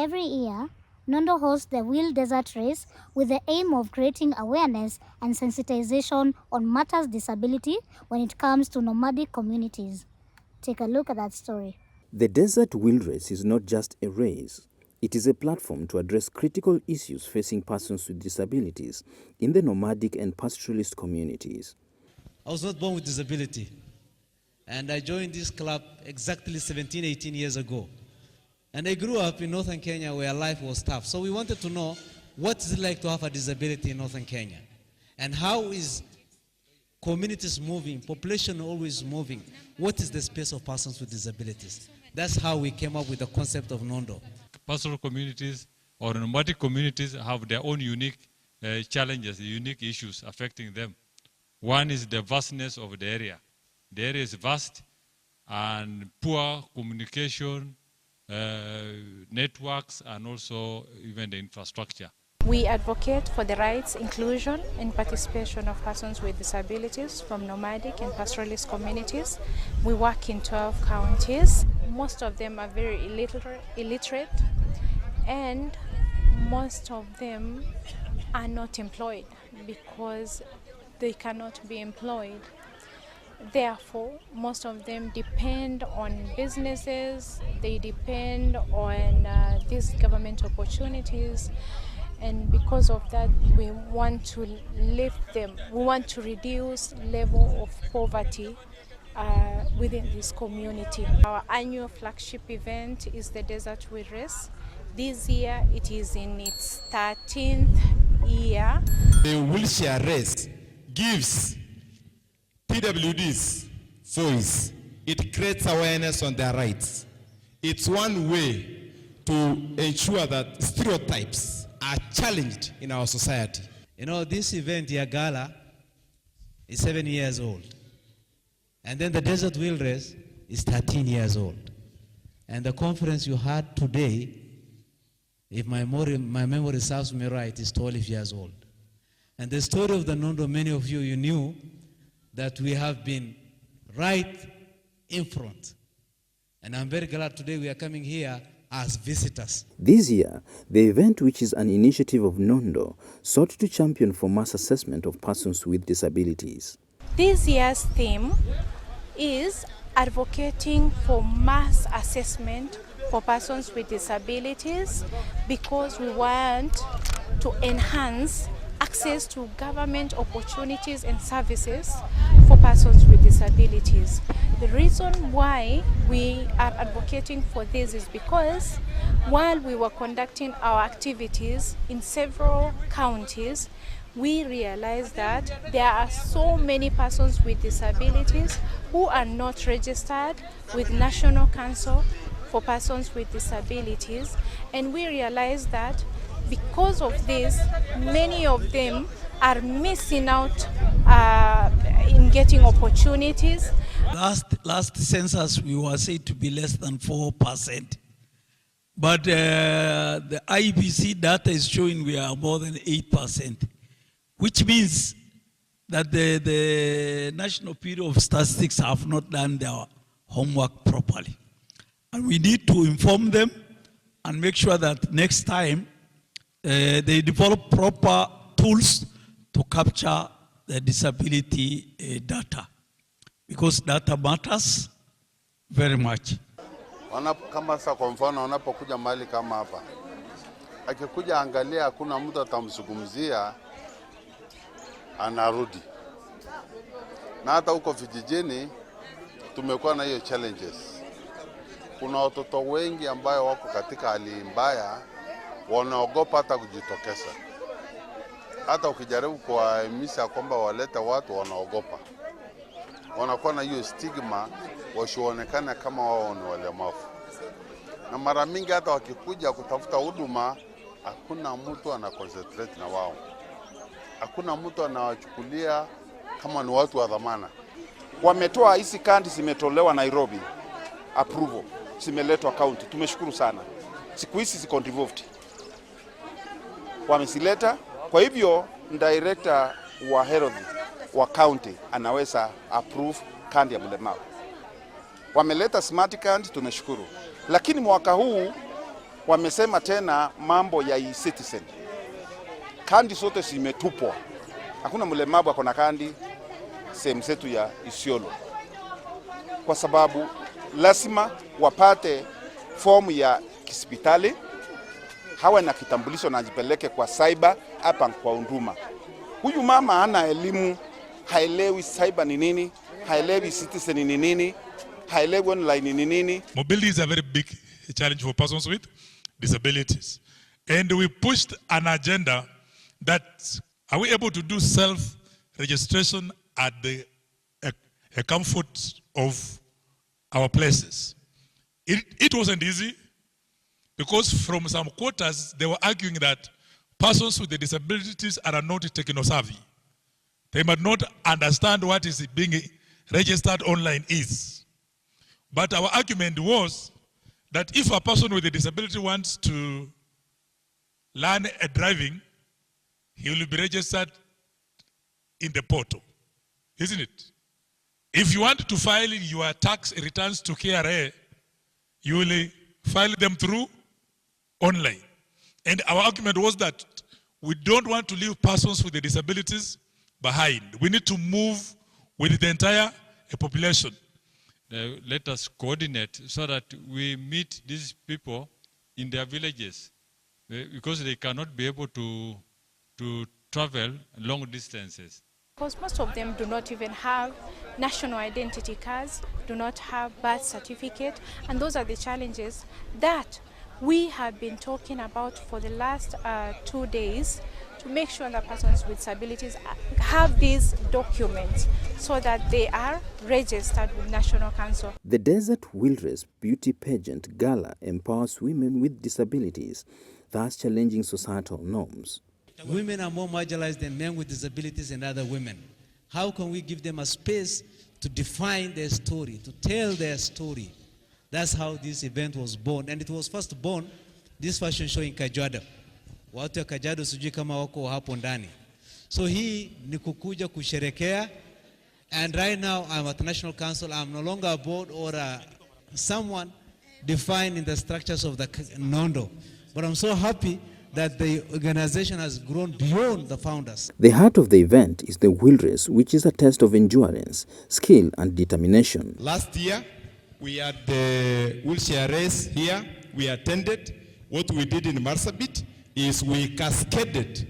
Every year, Nondo hosts the Wheel Desert Race with the aim of creating awareness and sensitization on matters disability when it comes to nomadic communities. Take a look at that story. The Desert Wheel Race is not just a race. It is a platform to address critical issues facing persons with disabilities in the nomadic and pastoralist communities. I was not born with disability, and I joined this club exactly 17, 18 years ago. And I grew up in northern Kenya where life was tough. So we wanted to know what is it like to have a disability in northern Kenya, and how is communities moving, population always moving. What is the space of persons with disabilities? That's how we came up with the concept of Nondo. Pastoral communities or nomadic communities have their own unique challenges, unique issues affecting them. One is the vastness of the area. The area is vast and poor communication, networks, and also even the infrastructure. We advocate for the rights, inclusion, and participation of persons with disabilities from nomadic and pastoralist communities. We work in 12 counties. Most of them are very illiterate, and most of them are not employed because they cannot be employed. Therefore, most of them depend on businesses, they depend on these government opportunities. And because of that, we want to lift them. We want to reduce level of poverty within this community. Our annual flagship event is the Desert Wheel Race. This year, it is in its 13th year. The wheelchair race gives PWDs voice. It creates awareness on their rights. It's one way to ensure that stereotypes are challenged in our society. You know, this event, Yagala, is 7 years old. And then the Desert Wheel Race is 13 years old. And the conference you had today, if my memory serves me right, is 12 years old. And the story of the Nondo, many of you knew that we have been right in front. And I'm very glad today we are coming here as visitors. This year, the event, which is an initiative of Nondo, sought to champion for mass assessment of persons with disabilities. This year's theme is advocating for mass assessment for persons with disabilities, because we want to enhance access to government opportunities and services for persons with disabilities. The reason why we are advocating for this is because while we were conducting our activities in several counties, we realized that there are so many persons with disabilities who are not registered with National Council for Persons with Disabilities, and we realized that because of this, many of them are missing out in getting opportunities. Last census, we were said to be less than 4%. But the IBC data is showing we are more than 8%, which means that the National Bureau of Statistics have not done their homework properly. And we need to inform them and make sure that next time they develop proper tools to capture the disability data, because data matters very much. Kama sasa kwa mfano wanapokuja mahali kama hapa, akikuja angalia hakuna mtu atamzungumzia, anarudi. Na hata huko vijijini tumekuwa na hiyo challenges. Kuna watoto wengi ambao wako katika hali mbaya, wanaogopa hata kujitokeza. Hata ukijaribu kuwahimiza kwamba walete watu, wanaogopa. Wanakuwa na hiyo stigma, wasionekane kama wao ni walemavu. Na mara mingi hata wakikuja kutafuta huduma, hakuna mtu ana concentrate na wao. Hakuna mtu anawachukulia kama ni watu wa dhamana. Wametoa hizi kandi, zimetolewa Nairobi, approval, zimeletwa county. Tumeshukuru sana. Siku hizi ziko devolved. Wamesileta, kwa hivyo director wa health wa county anaweza approve kandi ya mlemavu. Wameleta smart kandi, tunashukuru. Lakini mwaka huu Wamesema tena mambo ya e-citizen. Kandi zote zimetupwa. Hakuna mlemavu akona kandi sehemu zetu ya Isiolo, kwa sababu lazima wapate fomu ya hospitali, hawa na kitambulisho na jipeleke kwa cyber hapa kwa Unduma. Huyu mama hana elimu, haelewi cyber ni nini, haelewi citizen ni nini, haelewi online ni nini. Mobility is a very big challenge for persons with disabilities. And we pushed an agenda that are we able to do self-registration at the comfort of our places. It wasn't easy because from some quarters they were arguing that persons with the disabilities are not techno-savvy. They might not understand what is being registered online is. But our argument was that if a person with a disability wants to learn a driving, he will be registered in the portal, isn't it? If you want to file your tax returns to KRA, you will file them through online. And our argument was that we don't want to leave persons with the disabilities behind. We need to move with the entire population. Let us coordinate so that we meet these people in their villages, because they cannot be able to travel long distances. Because most of them do not even have national identity cards, do not have birth certificate, and those are the challenges that we have been talking about for the last 2 days to make sure that persons with disabilities have these documents so that they are registered with National Council. The Desert Wilderness Beauty Pageant Gala empowers women with disabilities, thus challenging societal norms. Women are more marginalized than men with disabilities and other women. How can we give them a space to define their story, to tell their story? That's how this event was born. And it was first born, this fashion show in Kajiado. Watu ya Kajiado sijui kama wako hapo ndani. So hii ni kukuja kusherekea. And right now I'm at the National Council. I'm no longer a board or someone defined in the structures of the Nondo. But I'm so happy that the organization has grown beyond the founders. The heart of the event is the wheel race, which is a test of endurance, skill and determination. Last year, we had the wheelchair race here. We attended. What we did in Marsabit is we cascaded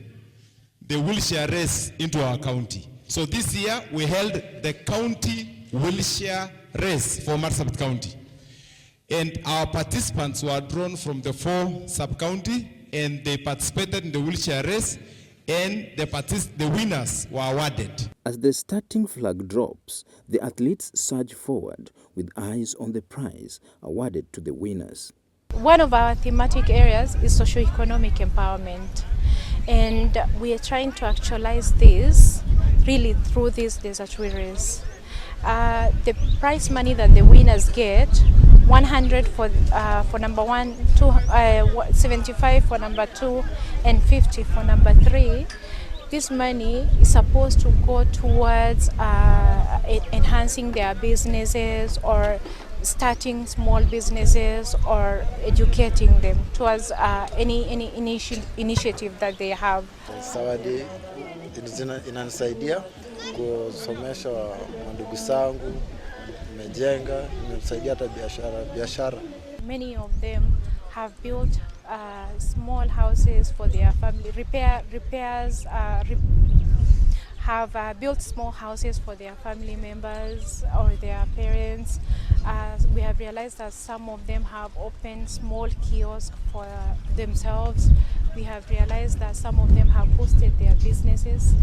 the wheelchair race into our county. So this year, we held the county wheelchair race for Marsabit County. And our participants were drawn from the 4 sub-county, and they participated in the wheelchair race, and the winners were awarded. As the starting flag drops, the athletes surge forward with eyes on the prize awarded to the winners. One of our thematic areas is socio-economic empowerment, and we are trying to actualize this really through this desert race. The prize money that the winners get, 100 for number 1, 75 for number 2, and 50 for number 3. This money is supposed to go towards enhancing their businesses or starting small businesses or educating them towards any initiative that they have. Zawadi inanisaidia kusomesha mandugu zangu, nimejenga, nimesaidia hata biashara. Many of them have built small houses for their family, have built small houses for their family members or their parents. We have realized that some of them have opened small kiosks for themselves. We have realized that some of them have boosted their businesses,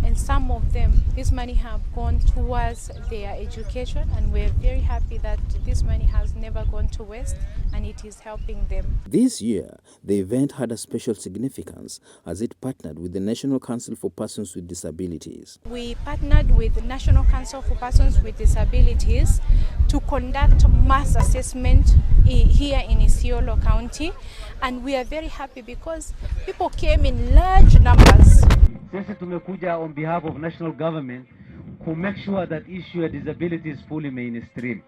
and some of them, this money have gone towards their education, and we're very happy that this money has never gone to waste and it is helping them. This year, the event had a special significance as it partnered with the National Council for Persons with Disabilities. We partnered with the National Council for Persons with Disabilities to conduct mass assessment here in Isiolo County, and we are very happy because people came in large numbers. Sisi tumekuja on behalf of national government to make sure that issue of disability is fully mainstream.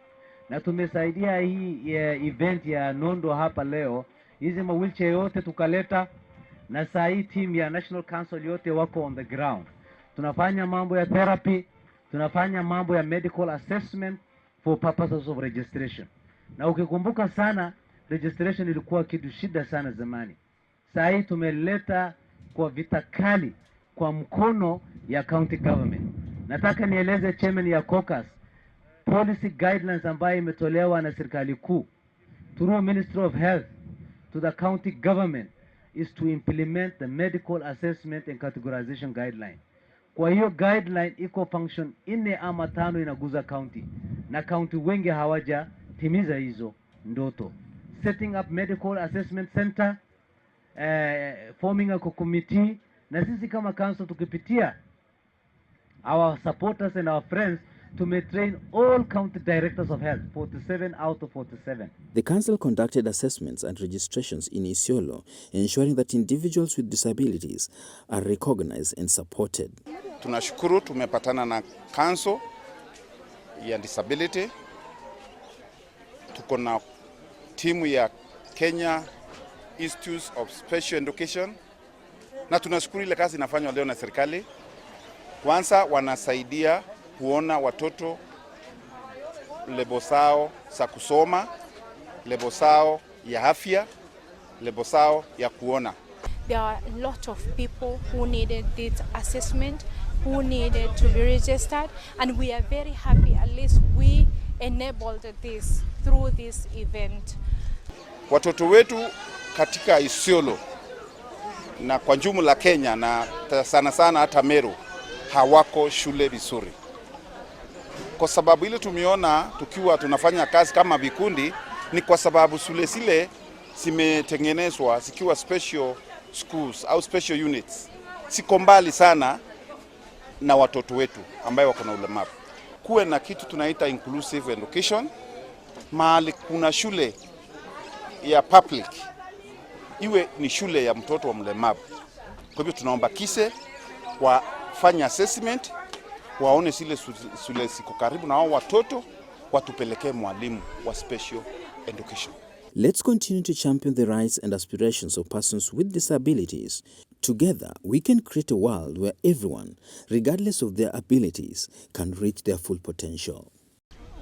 Na tumesaidia hii event ya Nondo hapa leo hizi ma wheelchair yote tukaleta, na saa hii team ya National Council yote wako on the ground. Tunafanya mambo ya therapy, tunafanya mambo ya medical assessment for purposes of registration. Na ukikumbuka sana, registration ilikuwa kitu shida sana zamani. Saa hii tumeleta kwa vita kali kwa mkono ya county government. Nataka nieleze chairman ya caucus, policy guidelines ambayo imetolewa na serikali kuu through Ministry of Health to the county government is to implement the medical assessment and categorization guideline. Kwa hiyo guideline iko function 4 ama 5 inaguza county, na county wengi hawaja timiza hizo ndoto. Setting up medical assessment center, forming a committee, na sisi kama council tukipitia our supporters and our friends to train all county directors of health, 47 out of 47. The council conducted assessments and registrations in Isiolo, ensuring that individuals with disabilities are recognized and supported. Tunashukuru tumepatana na council ya disability. Tuko na timu ya Kenya Institute of Special Education, na tunashukuru ile kazi inafanywa leo na serikali. Kwanza wanasaidia kuona watoto lebo sao za kusoma, lebo sao ya afya, lebo sao ya kuona. There are a lot of people who needed this assessment, who needed to be registered, and we are very happy at least we enabled this through this event. Watoto wetu katika Isiolo na kwa jumla Kenya na sana sana hata Meru hawako shule vizuri. Kwa sababu ile tumeona tukiwa tunafanya kazi kama vikundi, ni kwa sababu shule zile zimetengenezwa zikiwa special schools au special units, siko mbali sana na watoto wetu ambao wako na ulemavu. Kuwe na kitu tunaita inclusive education, mahali kuna shule ya public iwe ni shule ya mtoto wa mlemavu. Kwa hivyo tunaomba KISE wafanye assessment, waone zile shule ziko karibu na hao watoto, watupelekee mwalimu wa special education. Let's continue to champion the rights and aspirations of persons with disabilities. Together, we can create a world where everyone, regardless of their abilities, can reach their full potential.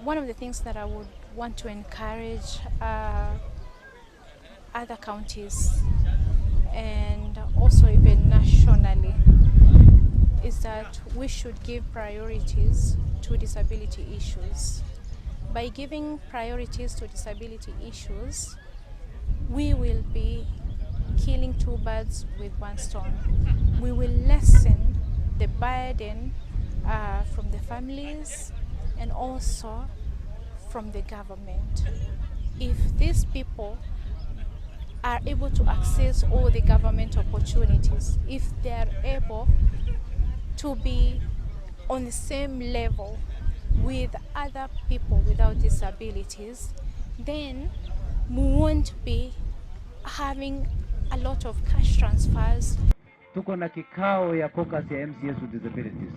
One of the things that I would want to encourage other counties and also even nationally is that we should give priorities to disability issues. By giving priorities to disability issues, we will be killing 2 birds with 1 stone. We will lessen the burden from the families and also from the government. If these people are able to access all the government opportunities, if they are able to be on the same level with other people without disabilities, then we won't be having a lot of cash transfers. Tuko na kikao ya caucus ya MCS with disabilities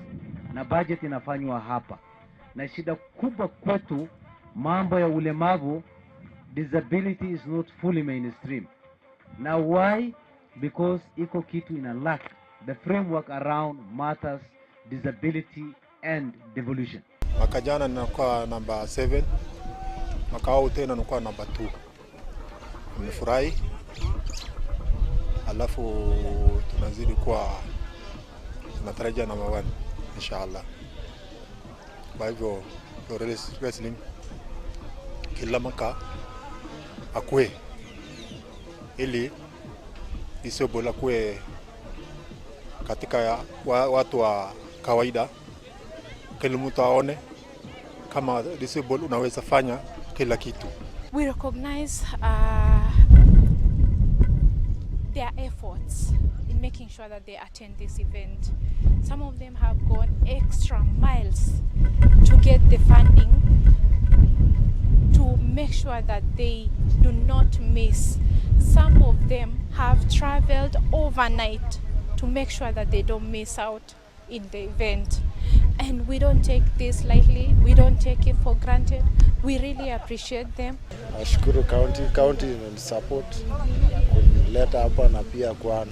na budget inafanywa hapa, na shida kubwa kwetu mambo ya ulemavu, disability is not fully mainstream. Now why? Because iko kitu ina lack the framework around matters, disability and devolution. Mwaka jana nilikuwa namba 7, mwaka huu tena nilikuwa namba 2. Nimefurahi. Alafu tunazidi kuwa tunatarajia namba 1 inshallah. Kwa hivyo wrestling kila mwaka akue ili isiobola kue katika watu wa kawaida, kila mtu aone kama disabled unaweza fanya kila kitu. We recognize their efforts in making sure that they attend this event. Some of them have gone extra miles to get the funding to make sure that they do not miss. Some of them have traveled overnight to make sure that they don't miss out in the event. and we don't take this lightly, we don't take it for granted. We really appreciate them. Nashukuru county support kunileta hapa na pia kwa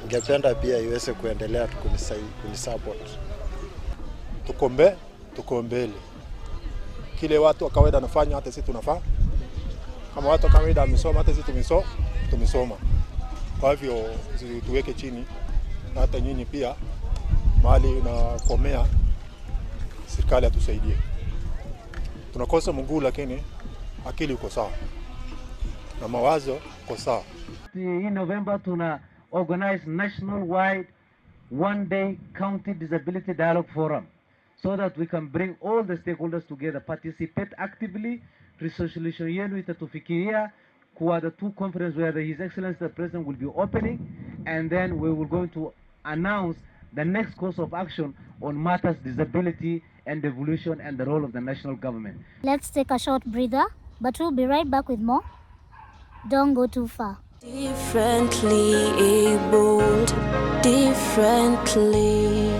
ningependa pia iweze kuendelea kunisupport. Tuko mbele. Kile watu wa kawaida wanafanya hata sisi tunafanya. Kama watu wa kawaida wamesoma hata sisi tumesoma. Kwa hivyo tuweke chini hata nyinyi pia mahali unakomea serikali atusaidie. Tunakosa mguu lakini akili uko sawa na mawazo uko sawa. In November tuna organize national-wide one-day county disability dialogue forum so that we can bring all the stakeholders together, participate actively. Resolution yenu itatufikiria kwa the two conferences where His Excellency the President will be opening, and then we will going to announce the next course of action on matters disability and evolution and the role of the national government. Let's take a short breather, but we'll be right back with more. Don't go too far. Differently abled, differently.